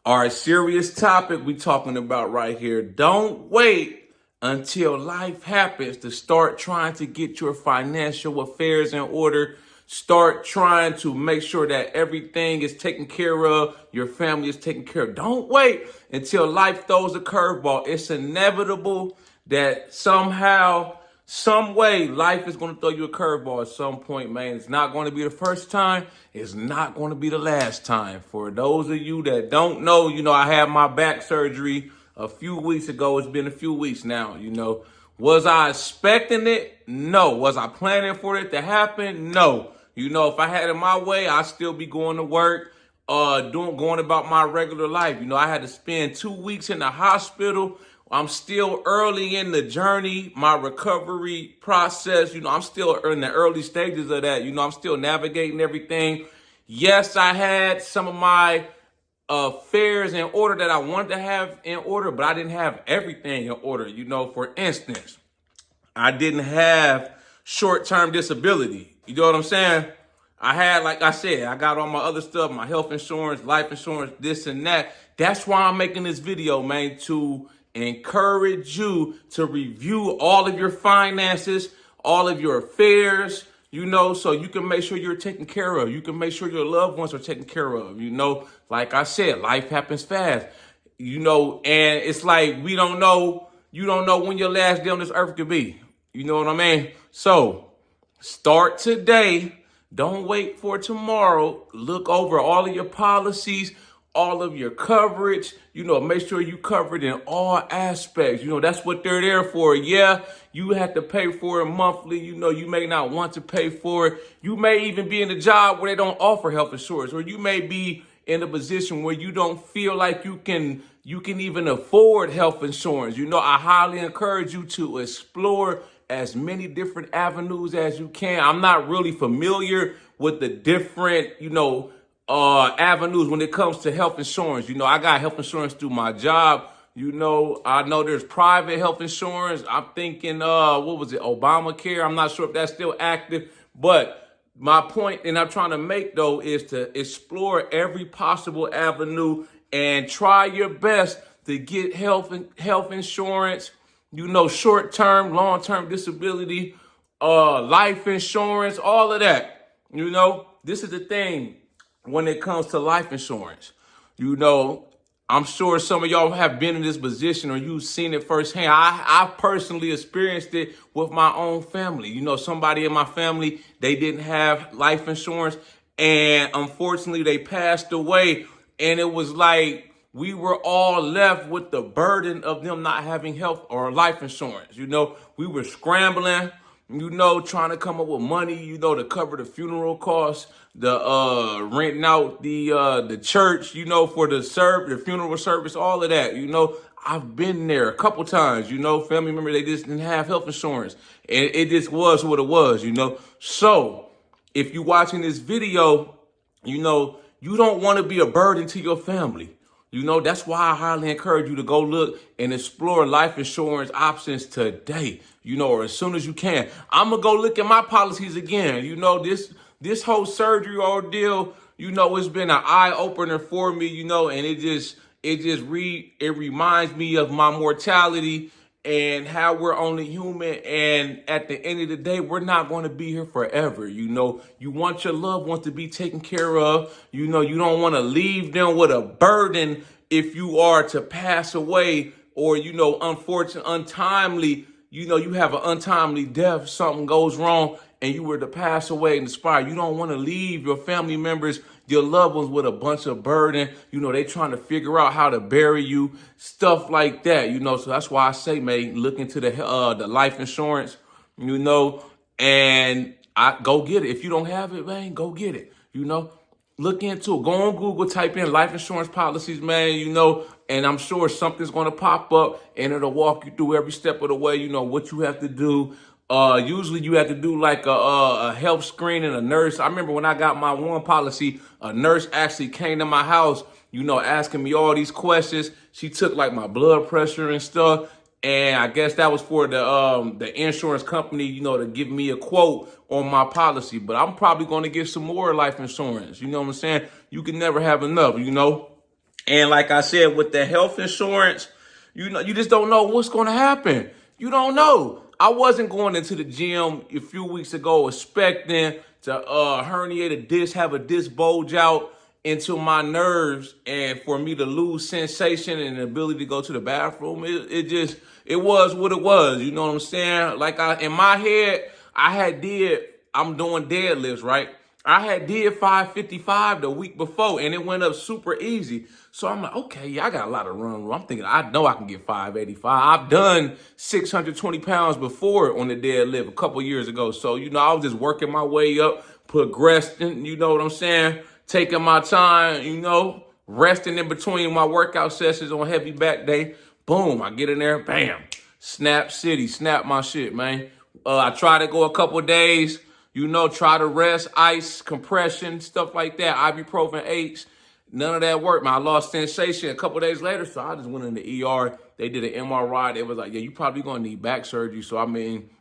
All right, serious topic we talking about right here. Don't wait until life happens to start trying to get your financial affairs in order. Start trying to make sure that everything is taken care of, your family is taken care of. Don't wait until life throws a curveball. It's inevitable that somehow, some way, life is going to throw you a curveball at some point, man. It's not going to be the first time. It's not going to be the last time. For those of you that don't know, I had my back surgery a few weeks ago. It's been a few weeks now, Was I expecting it? No. Was I planning for it to happen? No. If I had it my way, I'd still be going to work, going about my regular life. I had to spend 2 weeks in the hospital. I'm still early in the journey, my recovery process. I'm still in the early stages of that. I'm still navigating everything. Yes, I had some of my affairs in order that I wanted to have in order, but I didn't have everything in order. For instance, I didn't have short-term disability. You know what I'm saying? I had, like I said, I got all my other stuff, my health insurance, life insurance, this and that. That's why I'm making this video, man, to encourage you to review all of your finances, all of your affairs, so you can make sure you're taken care of. You can make sure your loved ones are taken care of. Like I said, life happens fast, and it's like you don't know when your last day on this earth could be. You know what I mean? So start today. Don't wait for tomorrow. Look over all of your policies, all of your coverage. Make sure you covered in all aspects. That's what they're there for. Yeah, you have to pay for it monthly. You may not want to pay for it. You may even be in a job where they don't offer health insurance, or you may be in a position where you don't feel like you can even afford health insurance. I highly encourage you to explore as many different avenues as you can. I'm not really familiar with the different, avenues when it comes to health insurance. I got health insurance through my job. I know there's private health insurance. I'm thinking, what was it? Obamacare. I'm not sure if that's still active, but my point, and I'm trying to make though, is to explore every possible avenue and try your best to get health insurance, short-term, long-term disability, life insurance, all of that. This is the thing when it comes to life insurance. I'm sure some of y'all have been in this position or you've seen it firsthand. I personally experienced it with my own family. Somebody in my family, they didn't have life insurance, and unfortunately they passed away. And it was like we were all left with the burden of them not having health or life insurance. We were scrambling, trying to come up with money, to cover the funeral costs, the renting out the church, for the funeral service, all of that. I've been there a couple times. Family members, they just didn't have health insurance, and it just was what it was. So if you're watching this video, you don't want to be a burden to your family. That's why I highly encourage you to go look and explore life insurance options today, or as soon as you can. I'm going to go look at my policies again. This whole surgery ordeal, it's been an eye opener for me, and it reminds me of my mortality and how we're only human. And at the end of the day, we're not going to be here forever. You want your loved ones to be taken care of. You don't want to leave them with a burden if you are to pass away or, untimely, you have an untimely death, something goes wrong and you were to pass away and expire. You don't want to leave your family members, your loved ones with a bunch of burden. They trying to figure out how to bury you, stuff like that, So that's why I say, man, look into the life insurance, and go get it. If you don't have it, man, go get it, Look into it. Go on Google, type in life insurance policies, man, and I'm sure something's going to pop up and it'll walk you through every step of the way, what you have to do. Usually you have to do like a health screen and a nurse. I remember when I got my one policy, a nurse actually came to my house, asking me all these questions. She took like my blood pressure and stuff. And I guess that was for the insurance company, to give me a quote on my policy. But I'm probably going to get some more life insurance. You know what I'm saying? You can never have enough, And like I said, with the health insurance, you just don't know what's going to happen. You don't know. I wasn't going into the gym a few weeks ago expecting to herniate a disc, have a disc bulge out into my nerves, and for me to lose sensation and the ability to go to the bathroom. It was what it was. You know what I'm saying? Like in my head, I'm doing deadlifts, right? I had did 555 the week before, and it went up super easy. So I'm like, okay, yeah, I got a lot of run room. I'm thinking, I know I can get 585. I've done 620 pounds before on the deadlift a couple years ago. So, I was just working my way up, progressing, you know what I'm saying? Taking my time, resting in between my workout sessions on heavy back day. Boom, I get in there, bam, snap city, snap my shit, man. I try to go a couple days, try to rest, ice, compression, stuff like that, ibuprofen, H. None of that worked, man. I lost sensation a couple days later, so I just went in the ER. They did an MRI. They was like, yeah, you probably going to need back surgery. So, I mean,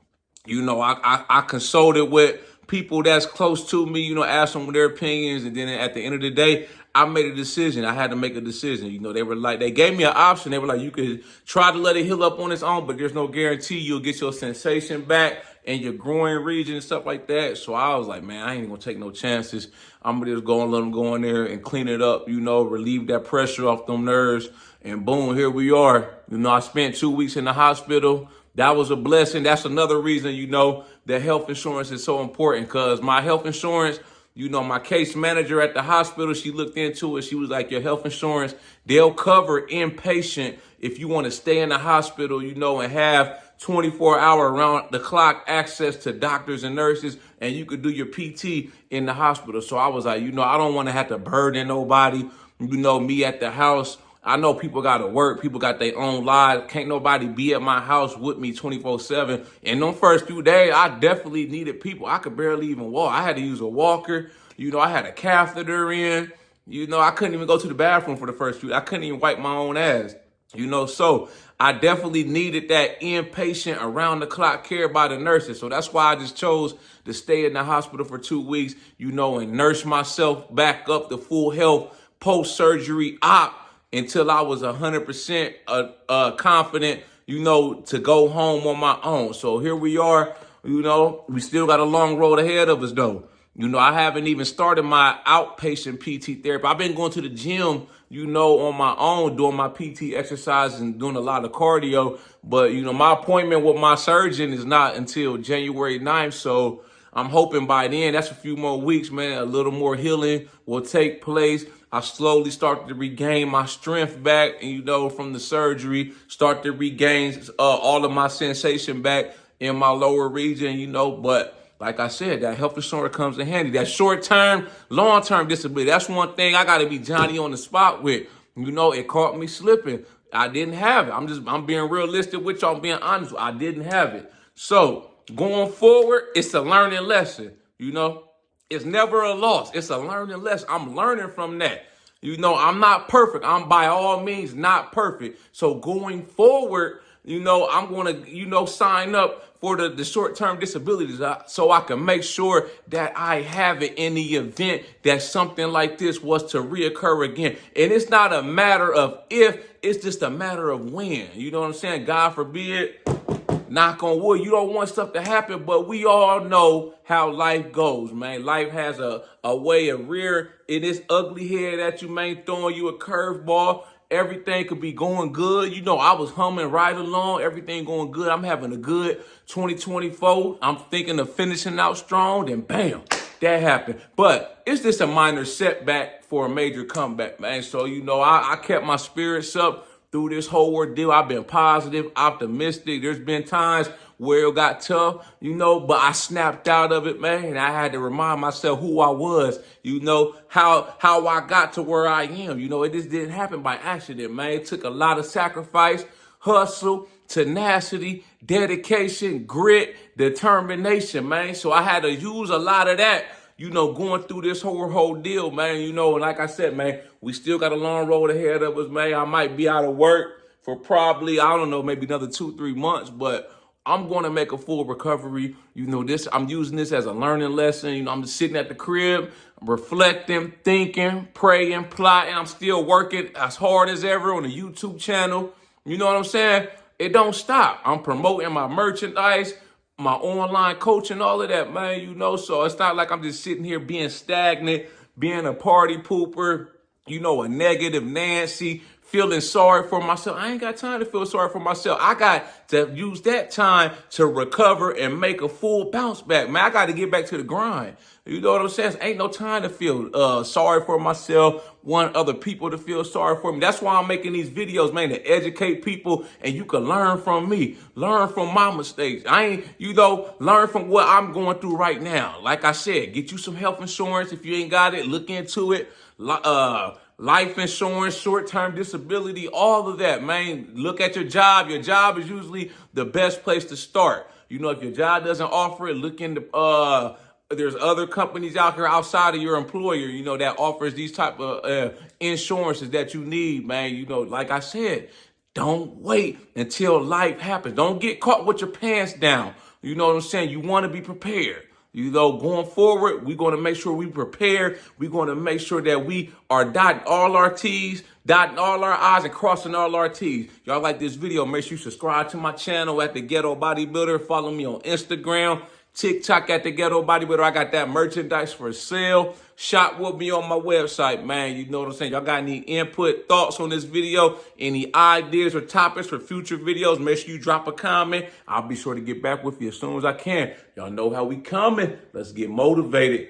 I consulted with people that's close to me, asked them their opinions. And then at the end of the day, I made a decision. I had to make a decision. They were like, they gave me an option. They were like, you could try to let it heal up on its own, but there's no guarantee you'll get your sensation back and your groin region and stuff like that. So I was like, man, I ain't gonna take no chances. I'm gonna just go and let them go in there and clean it up, relieve that pressure off them nerves. And boom, here we are. I spent 2 weeks in the hospital. That was a blessing. That's another reason, that health insurance is so important, because my health insurance, my case manager at the hospital, she looked into it. She was like, your health insurance, they'll cover inpatient if you want to stay in the hospital, and have 24-hour around the clock access to doctors and nurses, and you could do your PT in the hospital. So I was like, I don't want to have to burden nobody, me at the house. I know people got to work. People got their own lives. Can't nobody be at my house with me 24/7. And them first few days, I definitely needed people. I could barely even walk. I had to use a walker. I had a catheter in. I couldn't even go to the bathroom for the first few. I couldn't even wipe my own ass. So I definitely needed that inpatient around the clock care by the nurses. So that's why I just chose to stay in the hospital for 2 weeks, and nurse myself back up to full health post-surgery op until I was 100% confident, to go home on my own. So here we are, we still got a long road ahead of us though. I haven't even started my outpatient PT therapy. I've been going to the gym, on my own, doing my PT exercises and doing a lot of cardio. But, my appointment with my surgeon is not until January 9th. So I'm hoping by then, that's a few more weeks, man, a little more healing will take place. I slowly started to regain my strength back, and, from the surgery, start to regain all of my sensation back in my lower region, but like I said, that health insurance comes in handy. That short-term, long-term disability, that's one thing I got to be Johnny on the spot with. It caught me slipping. I didn't have it. I'm being realistic with y'all, being honest. I didn't have it. So going forward, it's a learning lesson, It's never a loss. It's a learning lesson. I'm learning from that. I'm not perfect. I'm by all means not perfect. So going forward, I'm going to, sign up for the short-term disabilities so I can make sure that I have it in the event that something like this was to reoccur again. And it's not a matter of if, it's just a matter of when. You know what I'm saying? God forbid, knock on wood, you don't want stuff to happen, but we all know how life goes, man. Life has a way of rear in its ugly head at you, man, throwing you a curveball. Everything could be going good. I was humming right along. Everything going good. I'm having a good 2024. I'm thinking of finishing out strong. Then bam, that happened. But it's just a minor setback for a major comeback, man. So, I kept my spirits up through this whole ordeal. I've been positive, optimistic. There's been times where it got tough, but I snapped out of it, man. And I had to remind myself who I was, how I got to where I am. It just didn't happen by accident, man. It took a lot of sacrifice, hustle, tenacity, dedication, grit, determination, man. So I had to use a lot of that, going through this whole deal, man. And like I said, man, we still got a long road ahead of us, man. I might be out of work for probably, I don't know, maybe another 2-3 months, but I'm going to make a full recovery. I'm using this as a learning lesson. I'm just sitting at the crib, reflecting, thinking, praying, plotting. I'm still working as hard as ever on the YouTube channel. You know what I'm saying? It don't stop. I'm promoting my merchandise, my online coaching, all of that, man. So it's not like I'm just sitting here being stagnant, being a party pooper, a negative Nancy, feeling sorry for myself. I ain't got time to feel sorry for myself. I got to use that time to recover and make a full bounce back, man. I got to get back to the grind. You know what I'm saying? Ain't no time to feel sorry for myself, want other people to feel sorry for me. That's why I'm making these videos, man, to educate people, and you can learn from me, learn from my mistakes. Learn from what I'm going through right now. Like I said, get you some health insurance. If you ain't got it, look into it. Life insurance, short-term disability, all of that, man. Look at your job. Your job is usually the best place to start. If your job doesn't offer it, look into there's other companies out here outside of your employer, that offers these type of insurances that you need, man. Like I said, don't wait until life happens. Don't get caught with your pants down. You know what I'm saying? You want to be prepared. Going forward, we're going to make sure we prepare. We're going to make sure that we are dotting all our T's, dotting all our I's, and crossing all our T's. Y'all like this video, make sure you subscribe to my channel at The Ghetto Bodybuilder. Follow me on Instagram, TikTok at The Ghetto Bodybuilder. I got that merchandise for sale. Shop with me on my website, man. You know what I'm saying? Y'all got any input, thoughts on this video, any ideas or topics for future videos, make sure you drop a comment. I'll be sure to get back with you as soon as I can. Y'all know how we coming. Let's get motivated.